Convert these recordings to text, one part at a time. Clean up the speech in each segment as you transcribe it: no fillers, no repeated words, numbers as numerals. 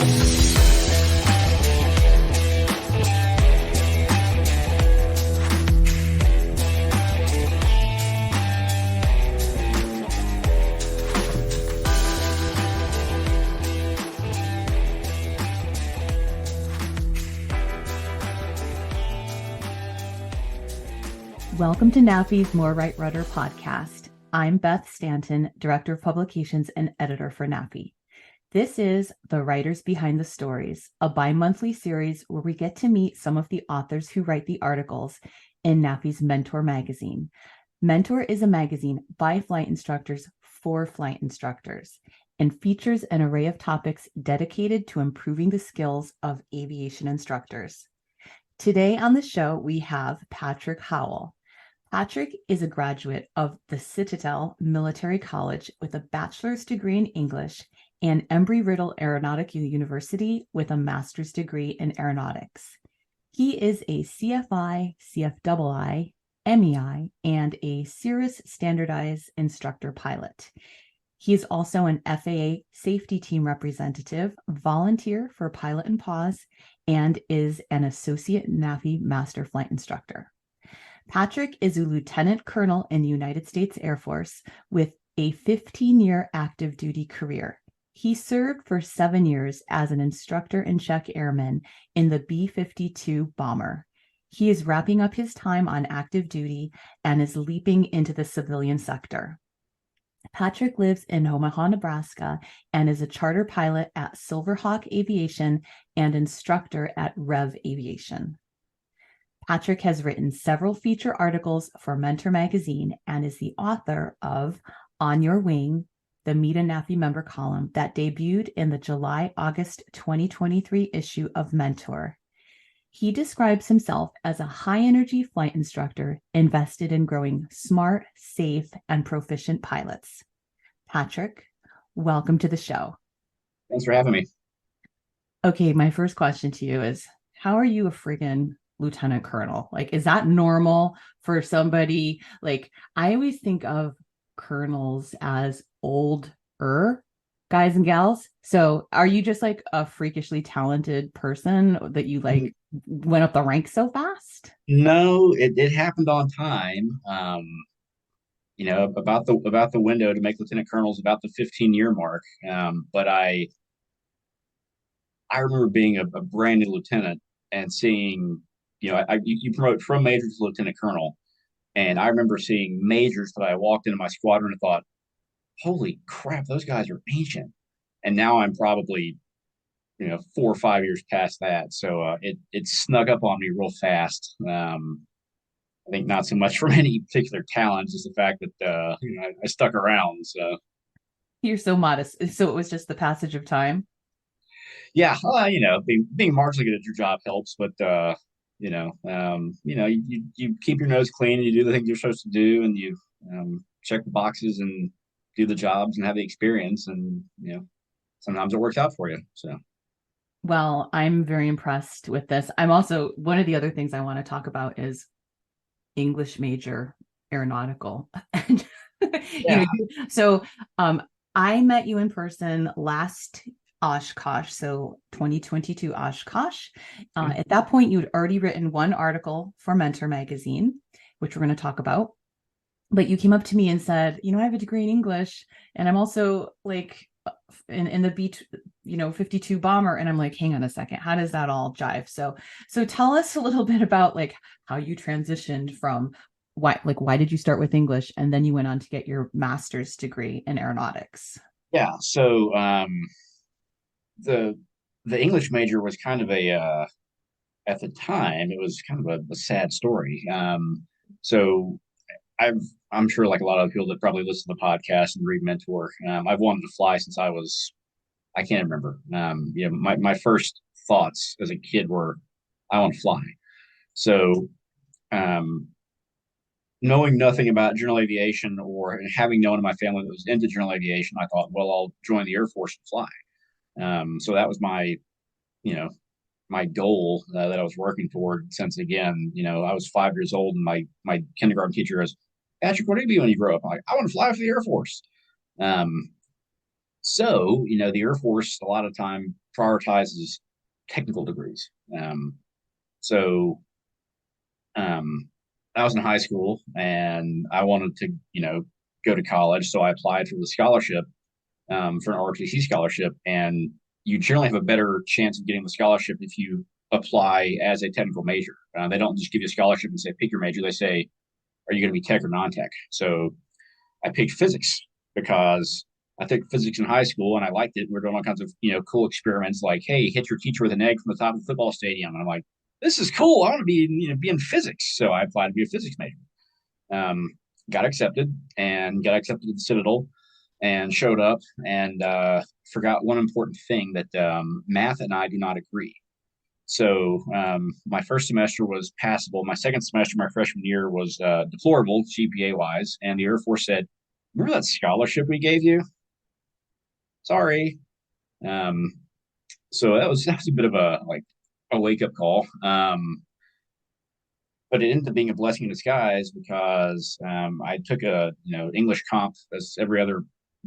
Welcome to NAFI's More Right Rudder podcast. I'm Beth Stanton, Director of Publications and Editor for NAFI. This is The Writers Behind the Stories, a bi-monthly series where we get to meet some of the authors who write the articles in NAFI's Mentor magazine. Mentor is a magazine by flight instructors for flight instructors and features an array of topics dedicated to improving the skills of aviation instructors. Today on the show, we have Patrick Howell. Patrick is a graduate of the Citadel Military College with a bachelor's degree in English and Embry-Riddle Aeronautical University with a master's degree in aeronautics. He is a CFI, CFII, MEI, and a Cirrus Standardized Instructor pilot. He is also an FAA Safety Team Representative, volunteer for Pilot and Pause, and is an Associate NAFI Master Flight Instructor. Patrick is a lieutenant colonel in the United States Air Force with a 15-year active duty career. He served for 7 years as an instructor and check airman in the B-52 bomber. He is wrapping up his time on active duty and is leaping into the civilian sector. Patrick lives in Omaha, Nebraska, and is a charter pilot at Silverhawk Aviation and instructor at Revv Aviation. Patrick has written several feature articles for Mentor magazine and is the author of On Your Wing, the Meet a NAFI member column that debuted in the July-August 2023 issue of Mentor. He describes himself as a high-energy flight instructor invested in growing smart, safe, and proficient pilots. Patrick, welcome to the show. Thanks for having me. Okay, my first question to you is, how are you a friggin' lieutenant colonel? Like, is that normal for somebody? Like, I always think of colonels as older guys and gals. So are you just like a freakishly talented person that you like went up the ranks so fast? No, it happened on time. About the window to make lieutenant colonels about the 15-year mark. But I remember being a brand new lieutenant and seeing, you promote from major to lieutenant colonel. And I remember seeing majors that I walked into my squadron and thought, holy crap, those guys are ancient. And now I'm probably, 4 or 5 years past that. So it snuck up on me real fast. I think not so much from any particular talent, just the fact that, I stuck around. So You're so modest. So it was just the passage of time. Yeah. Being marginally good at your job helps, but, you keep your nose clean and you do the things you're supposed to do, and you check the boxes and do the jobs and have the experience, and sometimes it works out for you. So, well, I'm very impressed with this. I'm also, one of the other things I want to talk about is English major aeronautical. yeah. I met you in person last Oshkosh, so 2022 Oshkosh. At that point, you had already written one article for Mentor magazine, which we're going to talk about. But you came up to me and said, I have a degree in English, and I'm also like in the B-52 bomber. And I'm like, hang on a second, how does that all jive? So tell us a little bit about like how you transitioned from why did you start with English, and then you went on to get your master's degree in aeronautics? Yeah. So the English major was kind of at the time, it was kind of a sad story. So I'm sure, like a lot of people that probably listen to the podcast and read Mentor, I've wanted to fly since I can't remember. My first thoughts as a kid were, I want to fly. So, knowing nothing about general aviation or having known in my family that was into general aviation, I thought, well, I'll join the Air Force and fly. So that was my goal that I was working toward since, again, I was 5 years old, and my kindergarten teacher goes, Patrick, what do you be when you grow up? I'm like, I want to fly for the Air Force. So, the Air Force a lot of time prioritizes technical degrees. So I was in high school and I wanted to, go to college. So I applied for the scholarship, for an ROTC scholarship. And you generally have a better chance of getting the scholarship if you apply as a technical major. They don't just give you a scholarship and say, pick your major. They say, are you going to be tech or non-tech? So I picked physics because I took physics in high school and I liked it. We are doing all kinds of, cool experiments like, hey, hit your teacher with an egg from the top of the football stadium. And I'm like, this is cool. I want to be in physics. So I applied to be a physics major. Um, got accepted to the Citadel and showed up and forgot one important thing that math and I do not agree. So my first semester was passable. My second semester, my freshman year, was deplorable GPA wise. And the Air Force said, "Remember that scholarship we gave you? Sorry." Um, so that was a bit of a wake up call. But it ended up being a blessing in disguise because I took a English comp as every other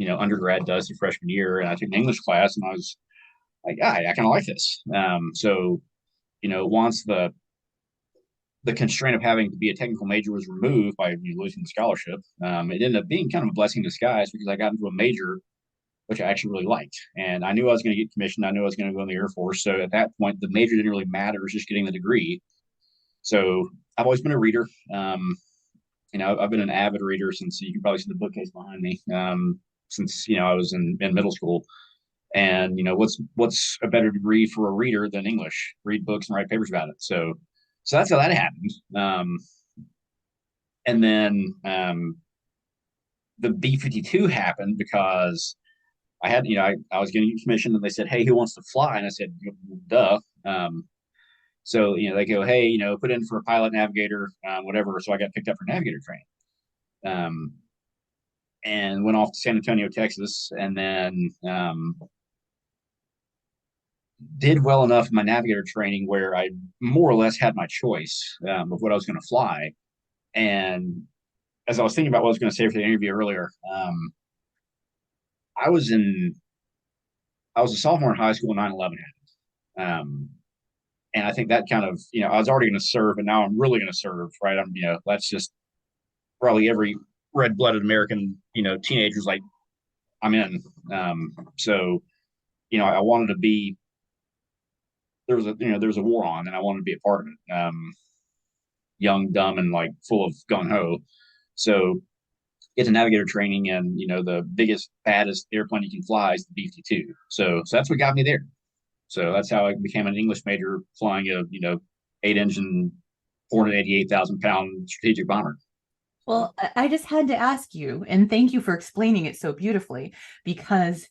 undergrad does the freshman year, and I took an English class, and I was like, I kind of like this. So once the constraint of having to be a technical major was removed by losing the scholarship, it ended up being kind of a blessing in disguise because I got into a major which I actually really liked, and I knew I was going to get commissioned. I knew I was going to go in the Air Force. So at that point, the major didn't really matter; it was just getting the degree. So I've always been a reader. I've been an avid reader since you can probably see the bookcase behind me. Since I was in middle school, and what's a better degree for a reader than English? Read books and write papers about it. So that's how that happened. And then the B-52 happened because I had, I was getting commissioned and they said, hey, who wants to fly? And I said, duh. So, they go, hey, put in for a pilot, navigator, whatever. So I got picked up for navigator training, and went off to San Antonio, Texas, and then did well enough in my navigator training where I more or less had my choice of what I was going to fly. And as I was thinking about what I was going to say for the interview earlier, I was a sophomore in high school when 9/11 happened. And I think that kind of, I was already going to serve, and now I'm really going to serve, right? That's just probably every red-blooded American, teenager's like, I'm in. So, I wanted to be, there was a war on, and I wanted to be a part of it. Young, dumb, and like full of gung ho. So get to navigator training, and the biggest, baddest airplane you can fly is the B-52. So that's what got me there. So that's how I became an English major, flying a 8-engine, 488,000-pound strategic bomber. Well, I just had to ask you, and thank you for explaining it so beautifully, because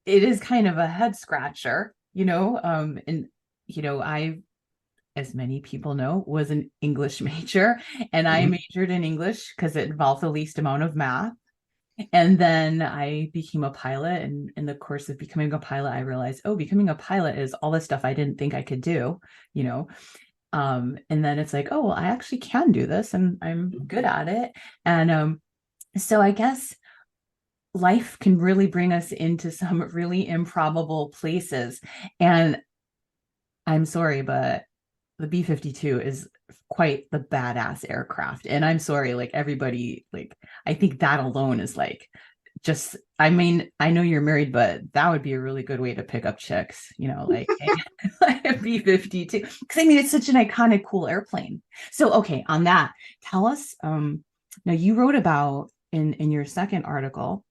it is kind of a head scratcher, and I, as many people know, was an English major, and I majored in English because it involved the least amount of math. And then I became a pilot, and in the course of becoming a pilot, I realized, becoming a pilot is all the stuff I didn't think I could do, and then it's like, well, I actually can do this, and I'm good at it. And so I guess life can really bring us into some really improbable places. And I'm sorry, but the B-52 is quite the badass aircraft. And I'm sorry, like everybody, like, I think that alone is like, just, I mean, I know you're married, but that would be a really good way to pick up chicks, like a B-52. Because I mean, it's such an iconic, cool airplane. So, okay, on that, tell us, now you wrote about in your second article,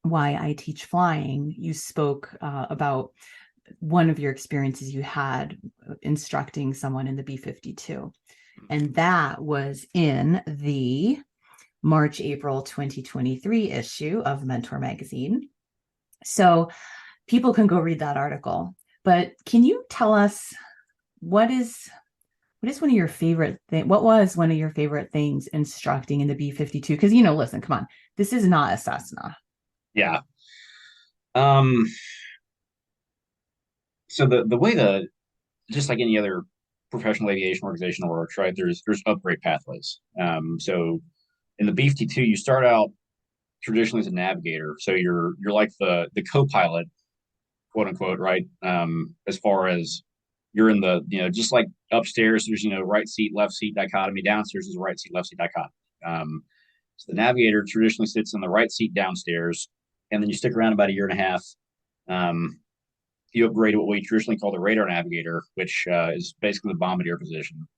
Why I Teach Flying, you spoke about one of your experiences you had instructing someone in the B-52. And that was in the March-April 2023 issue of Mentor magazine. So people can go read that article. But can you tell us what is one of your favorite things? What was one of your favorite things instructing in the B-52? Because, listen, come on, this is not a Cessna. Yeah. So the way just like any other professional aviation organization works, right? There's upgrade pathways. So in the B-52, you start out traditionally is a navigator. So you're like the co-pilot, quote unquote, right? As far as you're in the, just like upstairs, there's, right seat, left seat dichotomy. Downstairs is right seat, left seat dichotomy. So the navigator traditionally sits in the right seat downstairs, and then you stick around about a year and a half. You upgrade to what we traditionally call the radar navigator, which is basically the bombardier position.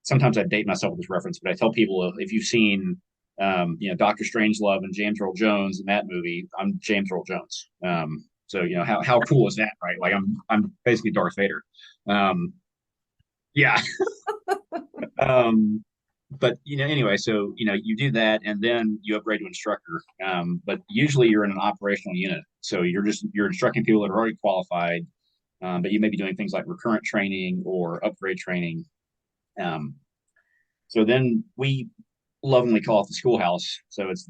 Sometimes I date myself with this reference, but I tell people if you've seen, Dr. Strangelove and James Earl Jones in that movie, I'm James Earl Jones. So how cool is that, right? Like I'm basically Darth Vader. Yeah. But anyway, so you do that, and then you upgrade to instructor. But usually you're in an operational unit, so you're instructing people that are already qualified, but you may be doing things like recurrent training or upgrade training. So then we lovingly call it the schoolhouse. So it's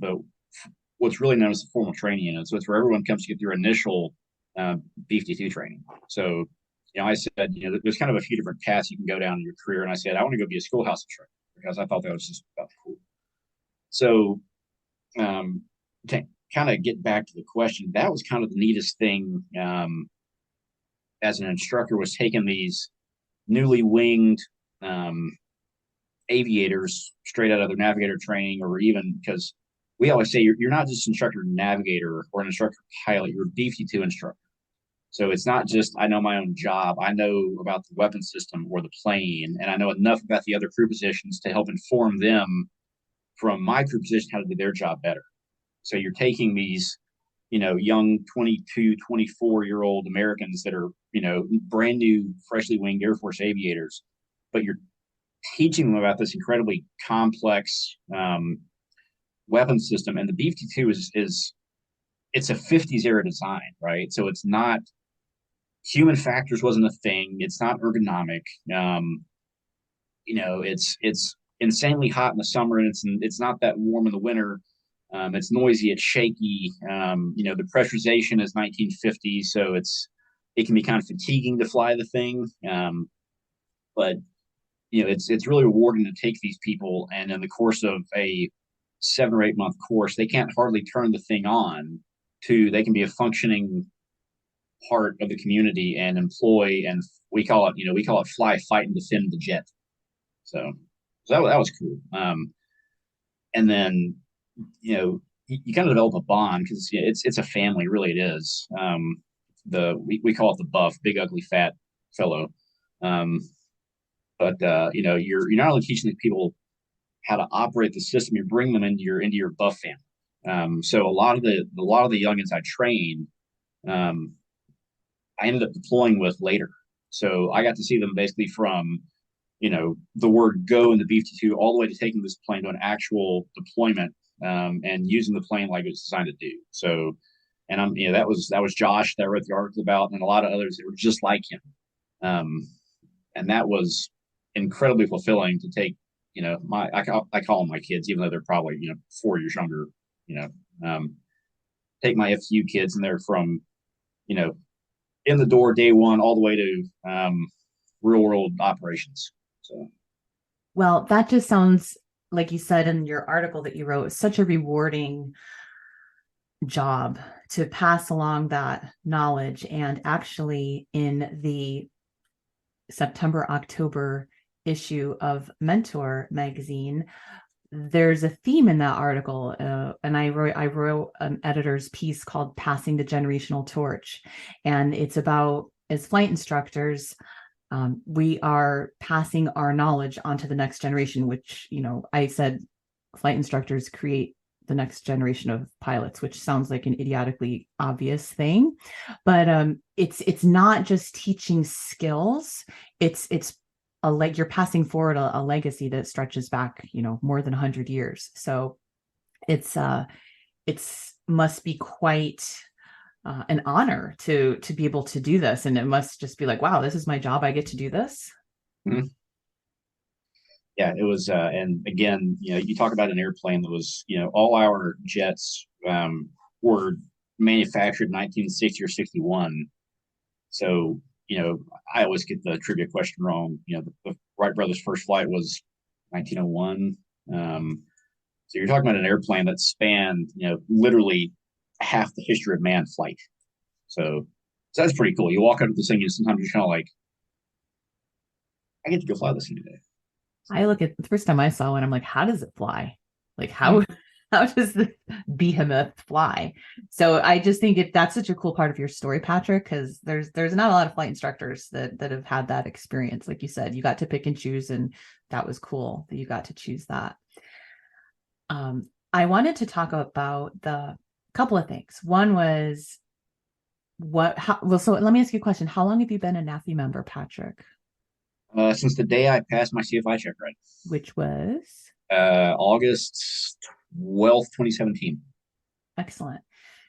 what's really known as the formal training unit. So it's where everyone comes to get their initial B-52 training. So I said, there's kind of a few different paths you can go down in your career, and I said I want to go be a schoolhouse instructor because I thought that was just about cool. So to kind of get back to the question, that was kind of the neatest thing as an instructor, was taking these newly winged aviators straight out of their navigator training, or even, because we always say you're not just instructor navigator or an instructor pilot, you're a B-52 instructor. So it's not just I know my own job. I know about the weapon system or the plane, and I know enough about the other crew positions to help inform them from my crew position how to do their job better. So you're taking these, young 22, 24-year-old Americans that are, brand new, freshly winged Air Force aviators, but you're teaching them about this incredibly complex weapon system. And the B-52 is it's a 50s era design, right? So it's not, human factors wasn't a thing. It's not ergonomic. It's insanely hot in the summer, and it's not that warm in the winter. It's noisy, it's shaky. The pressurization is 1950, so it can be kind of fatiguing to fly the thing. But it's really rewarding to take these people, and in the course of a 7 or 8 month course, they can't hardly turn the thing on to they can be a functioning part of the community and employ, and we call it fly, fight, and defend the jet. So that was cool. And then you kind of develop a bond because it's a family, really it is. We call it the buff, big ugly fat fellow. But you're not only teaching the people how to operate the system, you bring them into your buff family. So a lot of the youngins I trained, I ended up deploying with later. So I got to see them basically from the word go in the B-52 all the way to taking this plane to an actual deployment, and using the plane like it was designed to do. So, and that was Josh that I wrote the article about, and a lot of others that were just like him. And that was incredibly fulfilling to take, I call them my kids, even though they're probably, 4 years younger, take my FU kids, and they're from, in the door day one all the way to real world operations. So, well, that just sounds like you said in your article that you wrote, such a rewarding job to pass along that knowledge. And actually, in the September-October issue of Mentor magazine, there's a theme in that article, and I wrote an editor's piece called "Passing the Generational Torch," and it's about, as flight instructors, we are passing our knowledge onto the next generation, which, I said flight instructors create the next generation of pilots, which sounds like an idiotically obvious thing, but it's not just teaching skills. It's you're passing forward a legacy that stretches back, more than 100 years. So it's must be quite an honor to be able to do this, and it must just be like, wow, this is my job. I get to do this. Mm-hmm. Yeah, it was. And again, you talk about an airplane that was, all our jets were manufactured in 1960 or 61. So, I always get the trivia question wrong. The Wright brothers' first flight was 1901. So you're talking about an airplane that spanned, literally half the history of manned flight. So that's pretty cool. You walk out of this thing, and sometimes you're kind of like, I get to go fly this thing today. I look at the first time I saw one, I'm like, how does it fly? Like Yeah. how does the behemoth fly? So I just think that's such a cool part of your story, Patrick, because there's not a lot of flight instructors that have had that experience. Like you said, you got to pick and choose, and that was cool that you got to choose that. I wanted to talk about the couple of things. One was so let me ask you a question. How long have you been a NAFI member, Patrick? Since the day I passed my CFI check ride, Which was August 12th, 2017. excellent. I,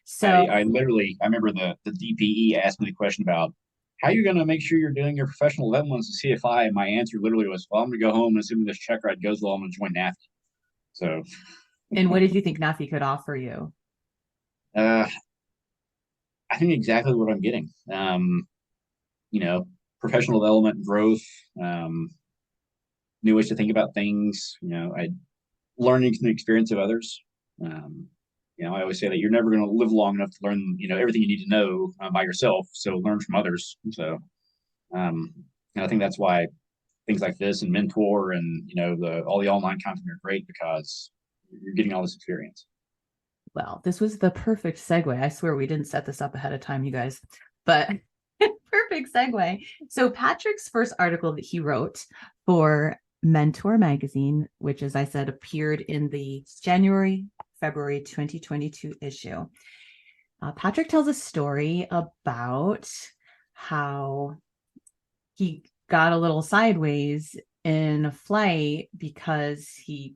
So, I literally, I remember the DPE asked me the question about how you're going to make sure you're doing your professional development as a CFI. And my answer literally was, well, I'm going to go home and assuming this check ride goes well, I'm going to join NAFI. So, and what did you think NAFI could offer you? uh, I think exactly what I'm getting. You know, professional development, growth, um, new ways to think about things. I learning from the experience of others. Um, I always say that you're never going to live long enough to learn, everything you need to know by yourself. So learn from others. So, um, and I think that's why things like this and mentor and all the online content are great because you're getting all this experience. Well, this was the perfect segue. I swear we didn't set this up ahead of time, you guys, but perfect segue. So Patrick's first article that he wrote for Mentor magazine, which, as I said, appeared in the February 2022 issue. Patrick tells a story about how he got a little sideways in a flight because he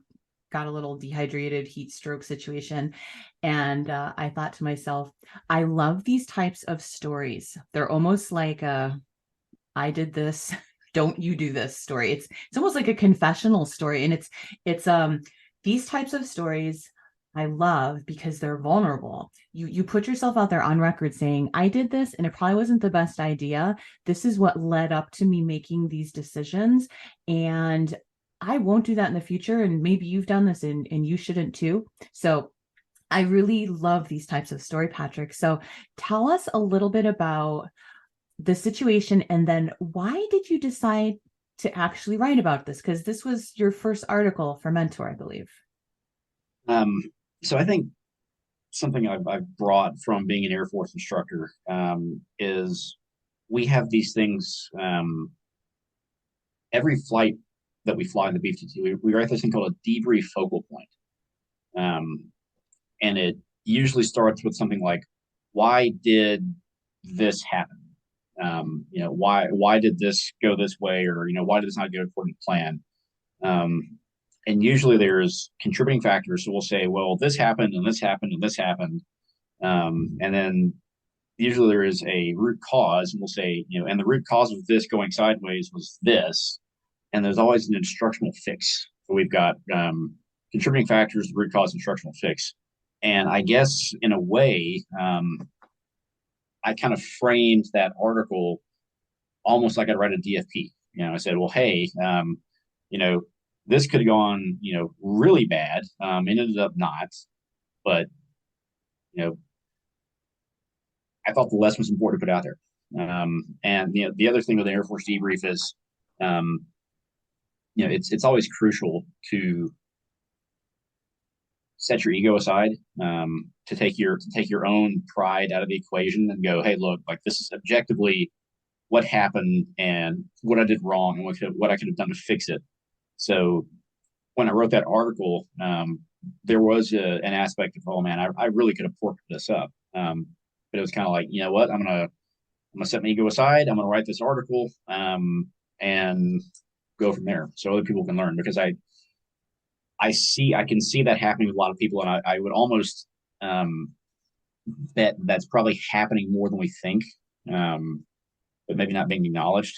got a little dehydrated heat stroke situation. And I thought to myself, I love these types of stories. They're almost like I did this, don't you do this story. It's almost like a confessional story. And it's these types of stories I love because they're vulnerable. You put yourself out there on record saying, I did this and it probably wasn't the best idea. This is what led up to me making these decisions. And I won't do that in the future. And maybe you've done this and you shouldn't too. So I really love these types of story, Patrick. So tell us a little bit about the situation and then why did you decide to actually write about this? Because this was your first article for Mentor, I believe. Um, so I think something I've brought from being an Air Force instructor is we have these things. Every flight that we fly in the B-52, we write this thing called a debrief focal point. And it usually starts with something like, why did this happen? Why did this go this way? Or, why did this not go according to plan? And usually there's contributing factors. So we'll say, well, this happened and this happened and this happened. And then usually there is a root cause, and we'll say, and the root cause of this going sideways was this. And there's always an instructional fix. So we've got contributing factors, root cause, instructional fix. And I guess in a way, I kind of framed that article almost like I'd write a DFP. I said, well, hey, this could have gone, really bad. It ended up not, but I thought the lesson was important to put out there. And the other thing with the Air Force debrief is, it's always crucial to set your ego aside, to take your own pride out of the equation and go, hey, look, like this is objectively what happened and what I did wrong and what I could have done to fix it. So when I wrote that article, there was an aspect of, oh man, I really could have porked this up. But it was kind of like, you know what, I'm gonna set my ego aside. I'm gonna write this article, and go from there, so other people can learn because I can see that happening with a lot of people, and I would almost bet that's probably happening more than we think, but maybe not being acknowledged.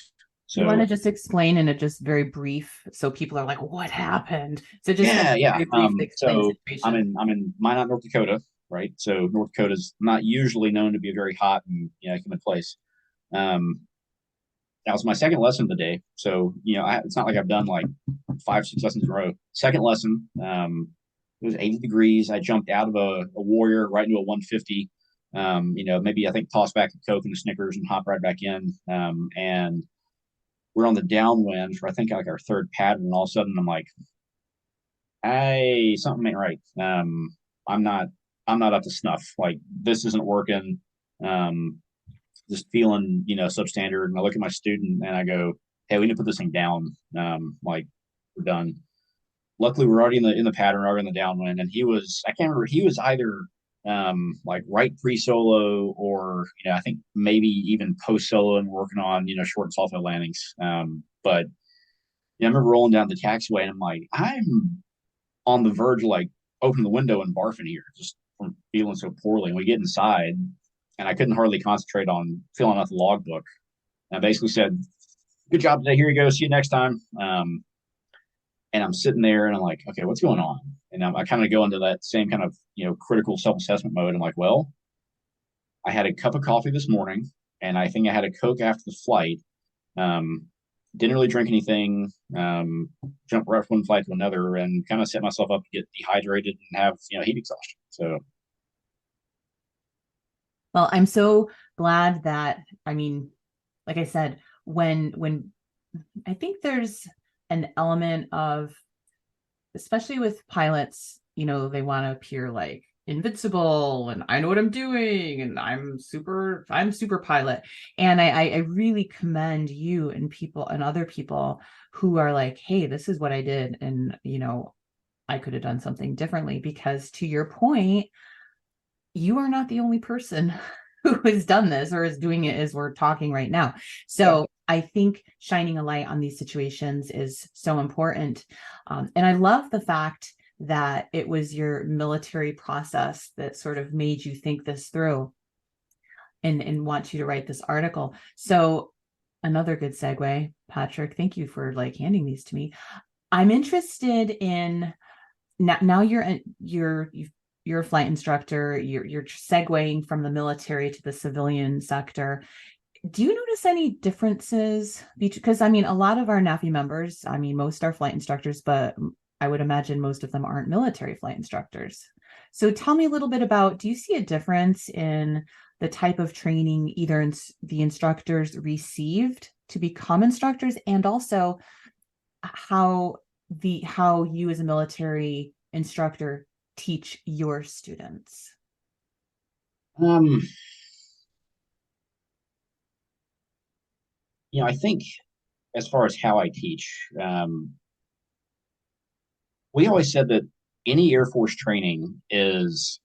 You want to So just explain in a just very brief, so people are like, what happened? So just kind yeah, of yeah. very brief to explain the So situation. I'm in Minot, North Dakota, right? So North Dakota is not usually known to be a very hot and humid place. Um, that was my second lesson of the day. So it's not like I've done like 5, 6 lessons in a row. Second lesson, it was 80 degrees. I jumped out of a Warrior right into a 150. Maybe I think tossed back the Coke and the Snickers and hopped right back in. And we're on the downwind for I think like our third pattern. And all of a sudden I'm like, hey, something ain't right. I'm not I'm not up to snuff. Like this isn't working. Um, just feeling, substandard. And I look at my student and I go, hey, we need to put this thing down. Like we're done. Luckily, we're already in the pattern, already in the downwind, and I can't remember. He was either like right pre-solo or I think maybe even post-solo and working on short and soft landings. But I remember rolling down the taxiway and I'm like, I'm on the verge of like opening the window and barfing here, just from feeling so poorly. And we get inside, and I couldn't hardly concentrate on filling out the logbook. And I basically said, "Good job today. Here you go. See you next time." And I'm sitting there, and I'm like, "Okay, what's going on?" And I kind of go into that same kind of critical self-assessment mode. I'm like, "Well, I had a cup of coffee this morning, and I think I had a Coke after the flight. Um, didn't really drink anything. Jumped right from one flight to another, and kind of set myself up to get dehydrated and have heat exhaustion." So, Well, I'm so glad that, I mean, like I said, when I think there's an element of, especially with pilots, they want to appear like invincible and I know what I'm doing and I'm super pilot. And I really commend you and people and other people who are like, hey, this is what I did. And, I could have done something differently, because to your point, you are not the only person who has done this or is doing it as we're talking right now. yeah. So I think shining a light on these situations is so important. And I love the fact that it was your military process that sort of made you think this through and want you to write this article. So another good segue, Patrick, thank you for like handing these to me. I'm interested in now you're a flight instructor, you're segueing from the military to the civilian sector. Do you notice any differences? Because I mean, a lot of our NAFI members, I mean, most are flight instructors, but I would imagine most of them aren't military flight instructors. So tell me a little bit about, do you see a difference in the type of training either the instructors received to become instructors, and also how you as a military instructor teach your students? Um, I think as far as how I teach, we always said that any Air Force training is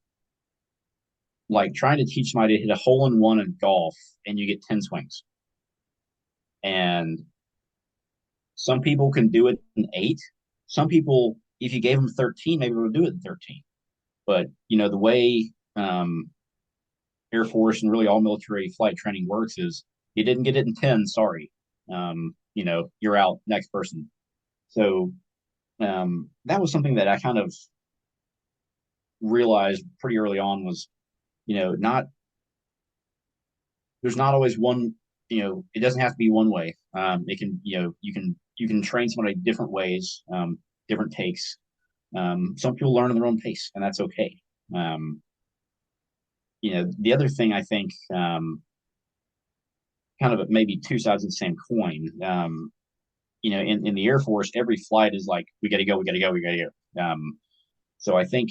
like trying to teach somebody to hit a hole in one in golf and you get 10 swings. And some people can do it in 8. Some people, if you gave them 13, maybe they'll do it in 13. But, the way Air Force and really all military flight training works is you didn't get it in 10, sorry. You're out, next person. So that was something that I kind of realized pretty early on was, not there's not always one, it doesn't have to be one way. It can, you can train somebody different ways, different takes. Some people learn at their own pace, and that's okay. The other thing I think, kind of maybe two sides of the same coin. In the Air Force, every flight is like, we got to go, we got to go, we got to go. So I think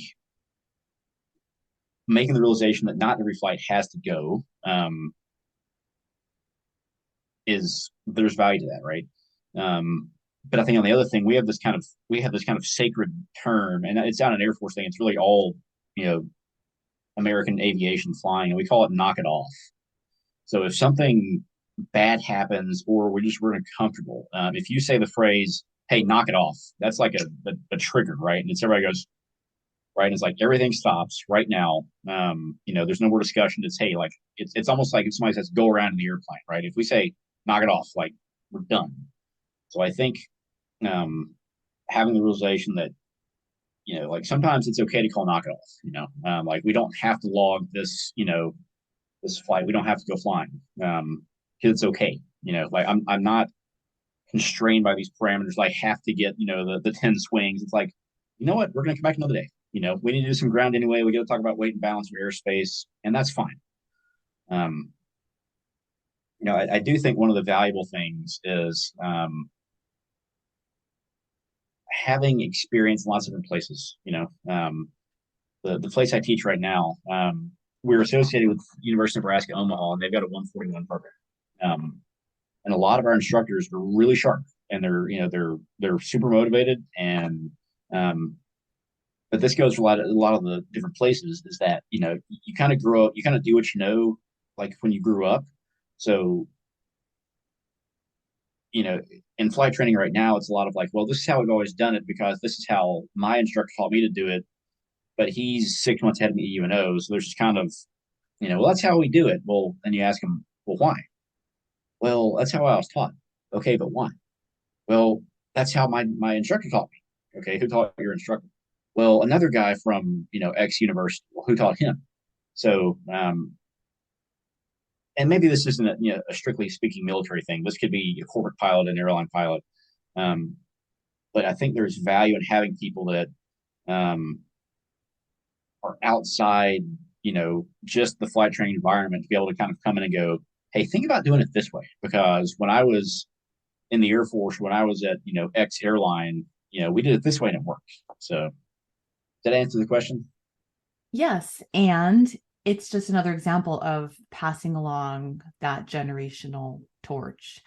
making the realization that not every flight has to go is there's value to that, right? But I think on the other thing, we have this kind of sacred term, and it's not an Air Force thing. It's really all American aviation flying, and we call it knock it off. So if something bad happens or we're uncomfortable, if you say the phrase, "Hey, knock it off," that's like a trigger, right? And it's everybody goes right, and it's like everything stops right now. There's no more discussion. It's hey, like it's almost like if somebody says go around in the airplane, right? If we say knock it off, like we're done. So I think having the realization that like sometimes it's okay to call knock it off. Like we don't have to log this this flight. We don't have to go flying because it's okay. Like I'm not constrained by these parameters. I have to get the 10 swings. It's like, you know what, we're gonna come back another day. We need to do some ground anyway. We got to talk about weight and balance for airspace, and that's fine. Um, I do think one of the valuable things is having experience in lots of different places. The place I teach right now, we're associated with University of Nebraska Omaha, and they've got a 141 program. And a lot of our instructors are really sharp, and they're super motivated. And but this goes for a lot of the different places. Is that you kind of grow up, you kind of do what you know, like when you grew up. So in flight training right now, it's a lot of like, well, this is how we've always done it because this is how my instructor taught me to do it. But he's 6 months ahead of me at UNO, so there's just kind of, well, that's how we do it. Well, then you ask him, well, why? Well, that's how I was taught. Okay, but why? Well, that's how my instructor taught me. Okay, who taught your instructor? Well, another guy from X university. Well, who taught him? So, and maybe this isn't a strictly speaking military thing. This could be a corporate pilot, an airline pilot. But I think there's value in having people that are outside, just the flight training environment to be able to kind of come in and go, hey, think about doing it this way. Because when I was in the Air Force, when I was at, X airline, we did it this way and it worked. So did I answer the question? Yes. And it's just another example of passing along that generational torch.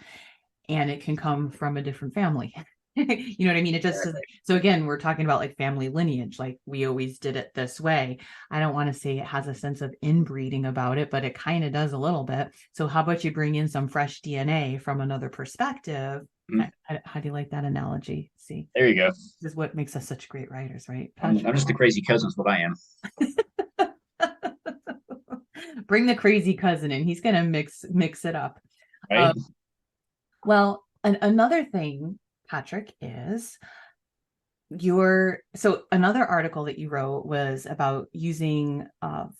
And it can come from a different family. You know what I mean? It just so again, we're talking about like family lineage, like we always did it this way. I don't want to say it has a sense of inbreeding about it, but it kind of does a little bit. So how about you bring in some fresh DNA from another perspective? Mm-hmm. How do you like that analogy? See, there you go. This is what makes us such great writers, right? I'm just a crazy cousin is what I am. Bring the crazy cousin in. He's gonna mix it up. Right. Well, another thing, Patrick, is so another article that you wrote was about using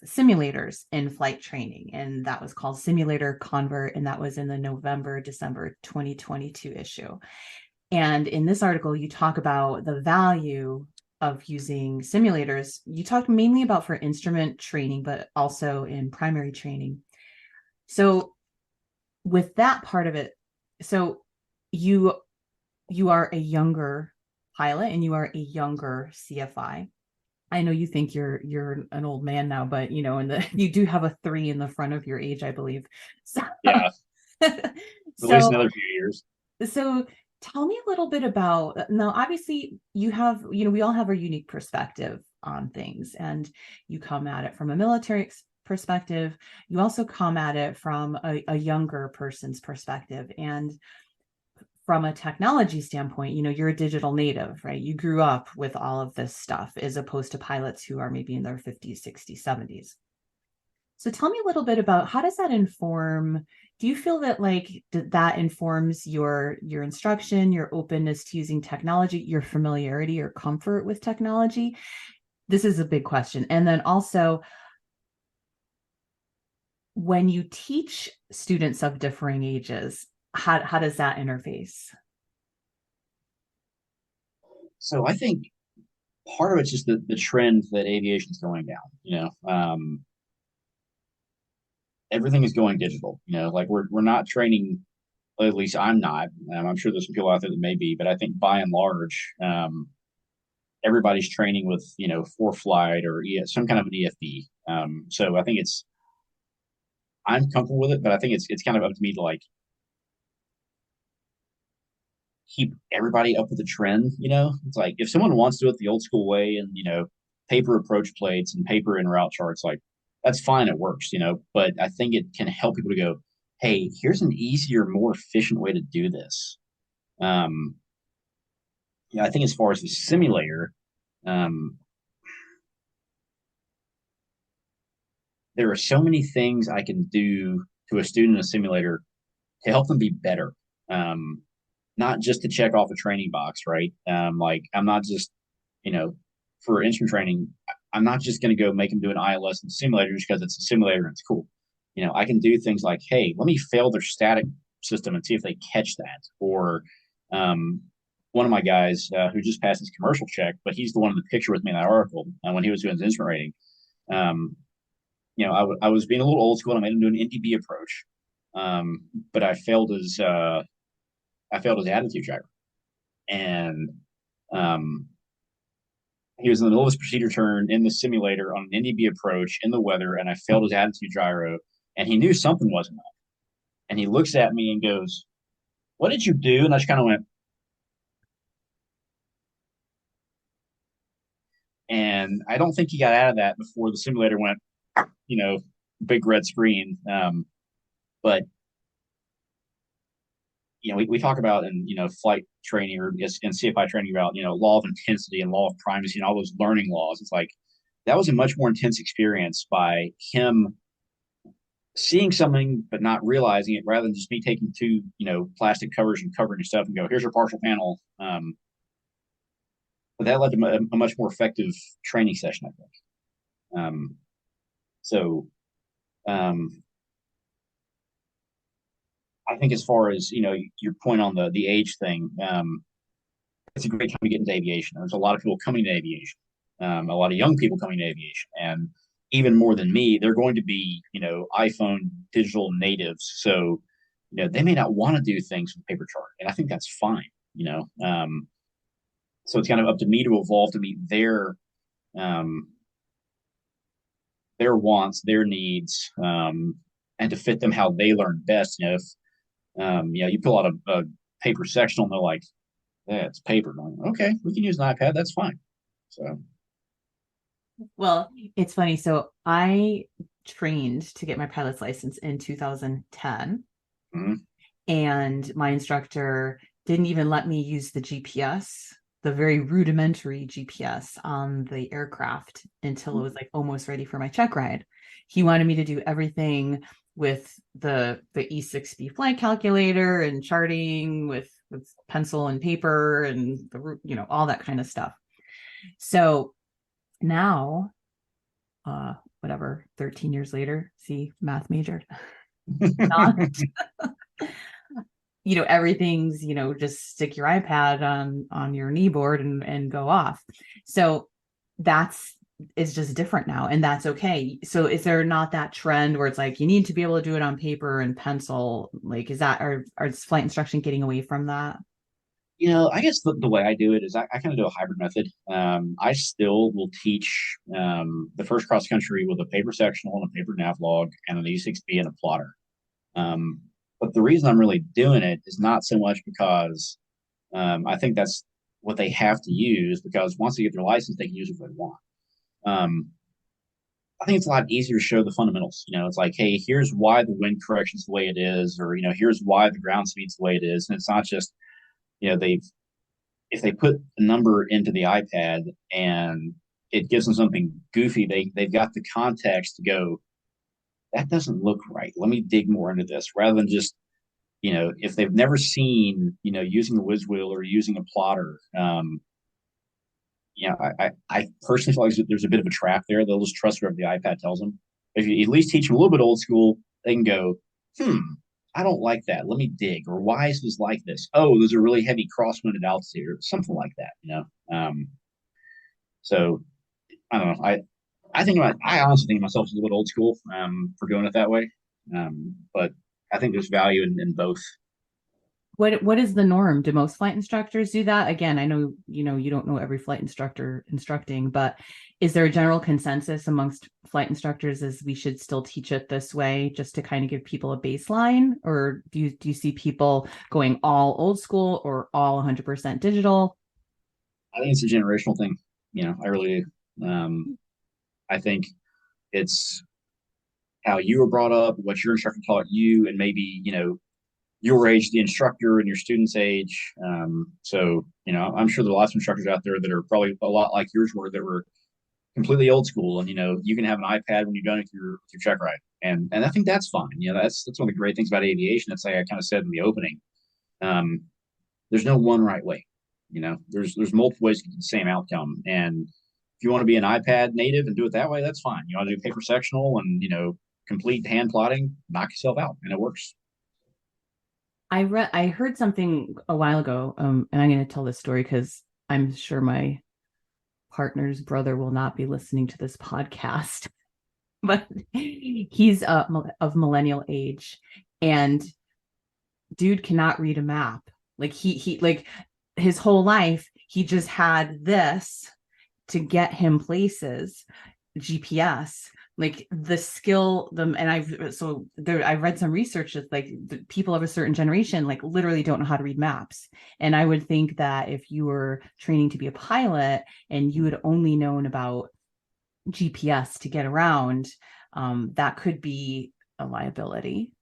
simulators in flight training, and that was called Simulator Convert, and that was in the December 2022 issue. And in this article, you talk about the value of using simulators. You talked mainly about for instrument training, but also in primary training. So with that part of it, so you are a younger pilot and you are a younger CFI. I know you think you're an old man now, but you do have a 3 in the front of your age, I believe. So, yeah. At least another few years. So tell me a little bit about, now obviously you have, we all have a unique perspective on things, and you come at it from a military perspective. You also come at it from a younger person's perspective. And from a technology standpoint, you're a digital native, right? You grew up with all of this stuff as opposed to pilots who are maybe in their 50s, 60s, 70s. So tell me a little bit about how does that inform, do you feel that that informs your instruction, your openness to using technology, your familiarity or comfort with technology? This is a big question. And then also, when you teach students of differing ages, how does that interface? So I think part of it's just the trend that aviation is going down. Everything is going digital. Like we're not training. At least I'm not. I'm sure there's some people out there that may be, but I think by and large, everybody's training with ForeFlight or some kind of an EFB. So I think I'm comfortable with it, but I think it's kind of up to me to keep everybody up with the trend. It's like if someone wants to do it the old school way and paper approach plates and paper en route charts, like that's fine, it works. But I think it can help people to go, hey, here's an easier, more efficient way to do this. I think as far as the simulator, there are so many things I can do to a student in a simulator to help them be better. Not just to check off a training box, right? Like I'm not just, for instrument training, I'm not just going to go make them do an ILS in the simulator just because it's a simulator and it's cool. I can do things like, hey, let me fail their static system and see if they catch that, or one of my guys who just passed his commercial check, but he's the one in the picture with me in that article when he was doing his instrument rating. I was being a little old school and I made him do an NDB approach, but I failed his attitude gyro, and he was in the middle of his procedure turn in the simulator on an NDB approach in the weather, and I failed his attitude gyro, and he knew something wasn't right. And he looks at me and goes, "What did you do?" And I just kind of went, and I don't think he got out of that before the simulator went, big red screen. But we talk about in flight training or in CFI training about law of intensity and law of primacy and all those learning laws. It's like that was a much more intense experience by him seeing something but not realizing it, rather than just me taking two plastic covers and covering your stuff and go, "Here's your partial panel." But that led to a much more effective training session, I think. So I think as far as your point on the age thing, it's a great time to get into aviation. There's a lot of people coming to aviation, a lot of young people coming to aviation, and even more than me, they're going to be iPhone digital natives. So they may not want to do things with paper chart, and I think that's fine. So it's kind of up to me to evolve to meet their wants, their needs, and to fit them how they learn best. If you pull out a paper sectional and they're like, "Yeah, it's paper." I'm like, "Okay, we can use an iPad. That's fine." So, well, it's funny. So I trained to get my pilot's license in 2010, mm-hmm. and my instructor didn't even let me use the GPS, the very rudimentary GPS on the aircraft, until it was like almost ready for my check ride. He wanted me to do everything with the E6B flight calculator and charting with pencil and paper and all that kind of stuff. So now, whatever, 13 years later, see, math majored. Everything's, just stick your iPad on your knee board and go off. So it's just different now, and that's okay. So is there not that trend where it's like you need to be able to do it on paper and pencil? Like, is that, or is flight instruction getting away from that? I guess the way I do it is I kind of do a hybrid method. I still will teach the first cross country with a paper sectional and a paper nav log and an E6B and a plotter. But the reason I'm really doing it is not so much because I think that's what they have to use, because once they get their license, they can use it if they want. I think it's a lot easier to show the fundamentals. It's like, hey, here's why the wind correction is the way it is, or here's why the ground speed's the way it is. And it's not just, if they put a number into the iPad and it gives them something goofy, they've got the context to go, that doesn't look right. Let me dig more into this, rather than just, if they've never seen, using a whiz wheel or using a plotter. I personally feel like there's a bit of a trap there. They'll just trust whatever the iPad tells them. If you at least teach them a little bit old school, they can go, I don't like that. Let me dig. Or why is this like this? Oh, there's a really heavy crosswind at altitude, or something like that. So I don't know. I honestly think of myself as a little bit old school for doing it that way. But I think there's value in both. What is the norm? Do most flight instructors do that? Again, I know, you don't know every flight instructor instructing, but is there a general consensus amongst flight instructors as we should still teach it this way, just to kind of give people a baseline? Or do you see people going all old school or all 100% digital? I think it's a generational thing. I really do. I think it's how you were brought up, what your instructor taught you, and maybe, your age, the instructor, and your student's age. So, I'm sure there are lots of instructors out there that are probably a lot like yours were, that were completely old school. And, you can have an iPad when you're done with your check ride. And I think that's fine. That's one of the great things about aviation. That's like I kind of said in the opening. There's no one right way. There's multiple ways to get the same outcome. And if you want to be an iPad native and do it that way, that's fine. You want to do paper sectional and, complete hand plotting, knock yourself out, and it works. I heard something a while ago, and I'm going to tell this story because I'm sure my partner's brother will not be listening to this podcast, but he's of millennial age, and dude cannot read a map. Like he like his whole life he just had this to get him places, GPS. Like the skill, and I've read some research that like the people of a certain generation like literally don't know how to read maps. And I would think that if you were training to be a pilot and you had only known about GPS to get around, that could be a liability.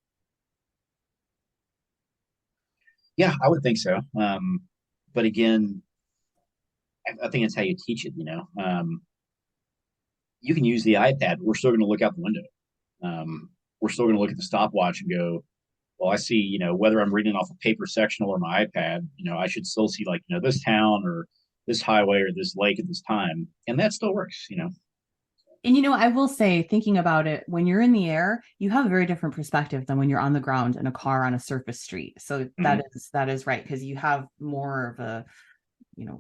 Yeah, I would think so. But again, I think it's how you teach it. You can use the iPad. We're still going to look out the window. We're still going to look at the stopwatch and go, well, I see, whether I'm reading off a paper sectional or my iPad, I should still see like, this town or this highway or this lake at this time. And that still works. And I will say, thinking about it, when you're in the air, you have a very different perspective than when you're on the ground in a car on a surface street. So Mm-hmm. that is right, because you have more of a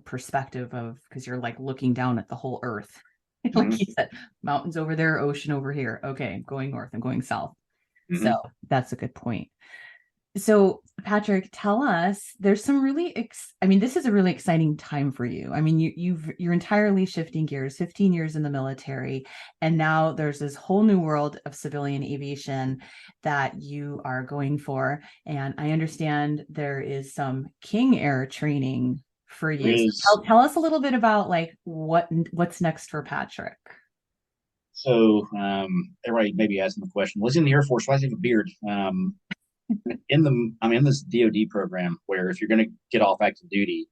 perspective of, because you're like looking down at the whole earth. Mm-hmm. Like you said, mountains over there, ocean over here. Okay, I'm going north, I'm going south. Mm-hmm. So that's a good point. So, Patrick, tell us, there's some this is a really exciting time for you. I mean, you're entirely shifting gears, 15 years in the military, and now there's this whole new world of civilian aviation that you are going for. And I understand there is some King Air training for There you. So is. tell us a little bit about like what's next for Patrick. So everybody maybe asking the question, was in the Air Force, why does he have a beard? I'm in this DoD program where if you're going to get off active duty,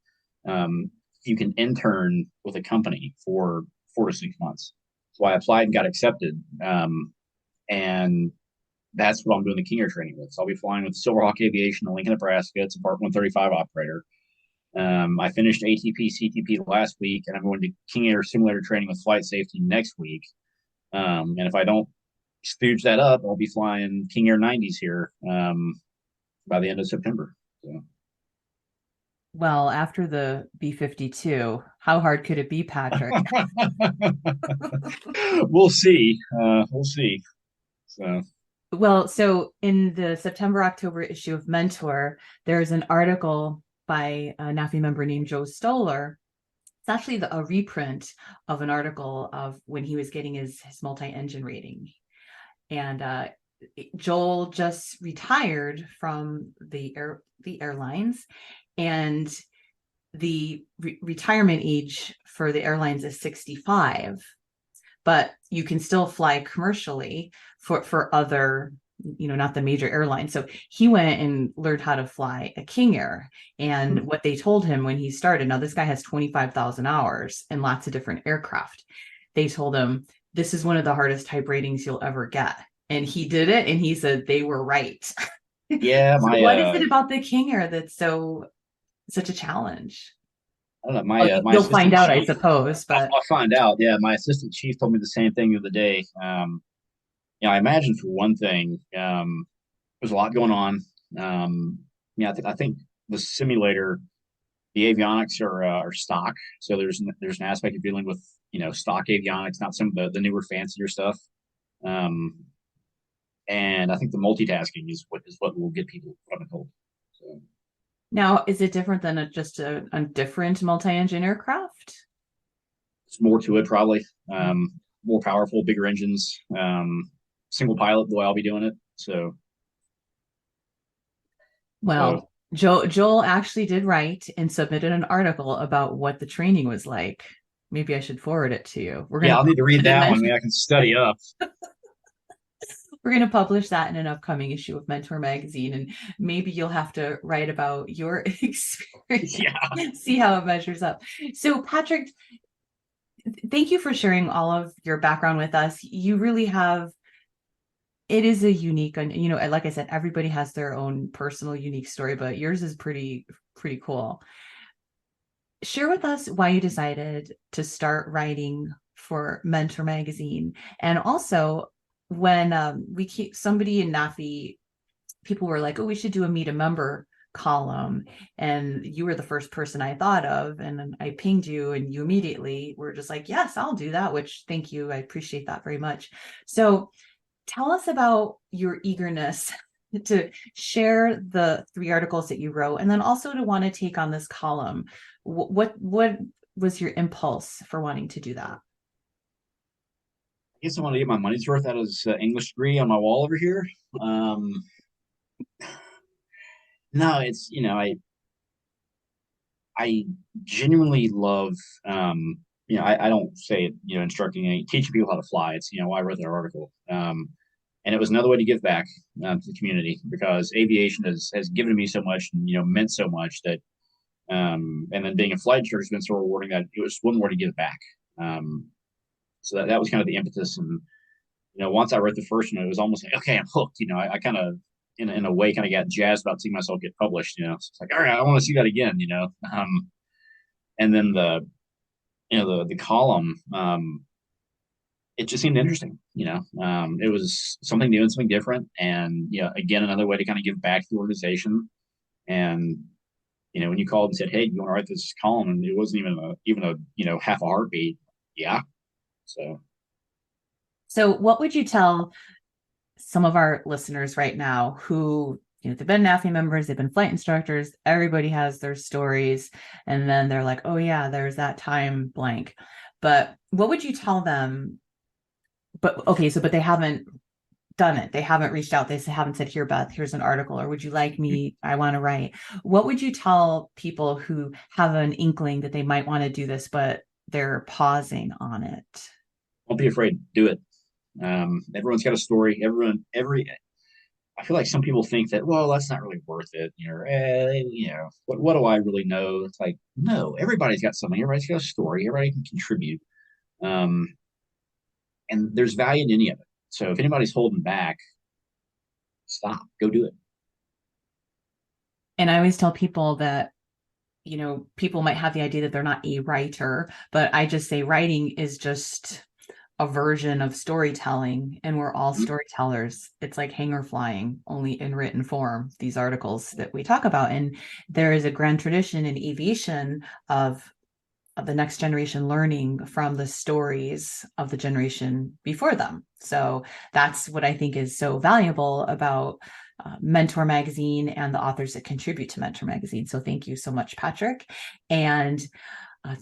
you can intern with a company for 4 to 6 months. So I applied and got accepted, and that's what I'm doing the King Air training with. So I'll be flying with Silverhawk Aviation in Lincoln, Nebraska. It's a Part 135 operator. I finished ATP CTP last week, and I'm going to King Air simulator training with flight safety next week. And if I don't stooge that up, I'll be flying King Air 90s here by the end of September. So. Well, after the B-52, how hard could it be, Patrick? We'll see. We'll see. So. Well, so in the September-October issue of Mentor, there's an article by a NAFI member named Joe Stoller. It's actually a reprint of an article of when he was getting his multi-engine rating. And Joel just retired from the airlines, and the retirement age for the airlines is 65, but you can still fly commercially for other, not the major airlines. So he went and learned how to fly a King Air. And what they told him when he started, now this guy has 25,000 hours and lots of different aircraft. They told him, this is one of the hardest type ratings you'll ever get. And he did it, and he said they were right. Yeah, So what is it about the King Air that's such a challenge? I don't know. Well, My you'll find assistant out, I chief. suppose. But I'll find out. Yeah, my assistant chief told me the same thing the other day. I imagine for one thing, there's a lot going on. I think the simulator, the avionics are stock. So there's an aspect of dealing with stock avionics, not some of the newer fancier stuff. And I think the multitasking is what will get people what I'm told. So. now, is it different than just a different multi-engine aircraft? It's more to it, probably. More powerful, bigger engines, single pilot the way I'll be doing it. So. Well, Joel actually did write and submitted an article about what the training was like. Maybe I should forward it to you. Yeah, I'll need to read that one. I can study up. We're going to publish that in an upcoming issue of Mentor Magazine, and maybe you'll have to write about your experience. Yeah. See how it measures up. So, Patrick, thank you for sharing all of your background with us. You really have. It is a unique, like I said, everybody has their own personal unique story, but yours is pretty cool. Share with us why you decided to start writing for Mentor Magazine, and also when somebody in NAFI people were like, oh, we should do a meet a member column. And you were the first person I thought of. And then I pinged you and you immediately were just like, yes, I'll do that, which thank you. I appreciate that very much. So tell us about your eagerness to share the 3 articles that you wrote, and then also to want to take on this column. What was your impulse for wanting to do that? I guess I want to get my money's worth out of this English degree on my wall over here. No, it's, I genuinely love, I don't say it, instructing, teaching people how to fly. It's, why I wrote that article. And it was another way to give back to the community, because aviation has given me so much and, meant so much that, and then being a flight instructor has been so rewarding that it was one more to give back. So that was kind of the impetus. And, once I wrote the first one, it was almost like, okay, I'm hooked. I kind of, in a way, kind of got jazzed about seeing myself get published. So it's like, all right, I want to see that again. And then the column, it just seemed interesting. It was something new and something different, and again, another way to kind of give back to the organization. And when you called and said, hey, you want to write this column, and it wasn't even a half a heartbeat. Yeah. So what would you tell some of our listeners right now who, they've been NAFI members, they've been flight instructors, everybody has their stories, and then they're like, oh yeah, there's that time blank. But what would you tell them? But they haven't done it. They haven't reached out. They haven't said, here, Beth, here's an article, or would you like me? I want to write. What would you tell people who have an inkling that they might want to do this, but they're pausing on it? Don't be afraid. Do it. Everyone's got a story. I feel like some people think that, well, that's not really worth it. What do I really know? It's like, no, everybody's got something. Everybody's got a story. Everybody can contribute. And there's value in any of it. So if anybody's holding back, stop, go do it. And I always tell people that, people might have the idea that they're not a writer, but I just say writing is just a version of storytelling, and we're all storytellers. It's like hanger flying, only in written form, these articles that we talk about. And there is a grand tradition in aviation of the next generation learning from the stories of the generation before them. So that's what I think is so valuable about Mentor Magazine and the authors that contribute to Mentor Magazine. So thank you so much, Patrick. And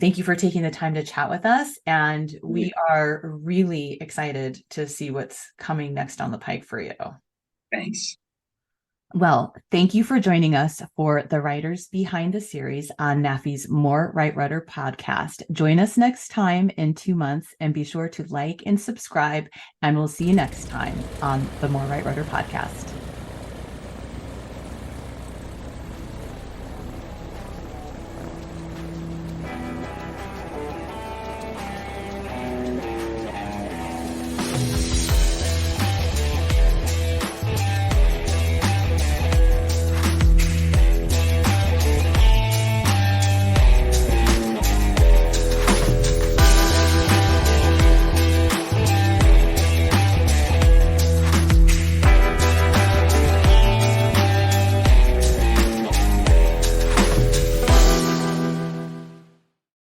thank you for taking the time to chat with us. And we are really excited to see what's coming next on the pike for you. Thanks. Well, thank you for joining us for the writers behind the series on NAFI's More Right Rudder podcast. Join us next time in 2 months, and be sure to like and subscribe, and we'll see you next time on the More Right Rudder podcast.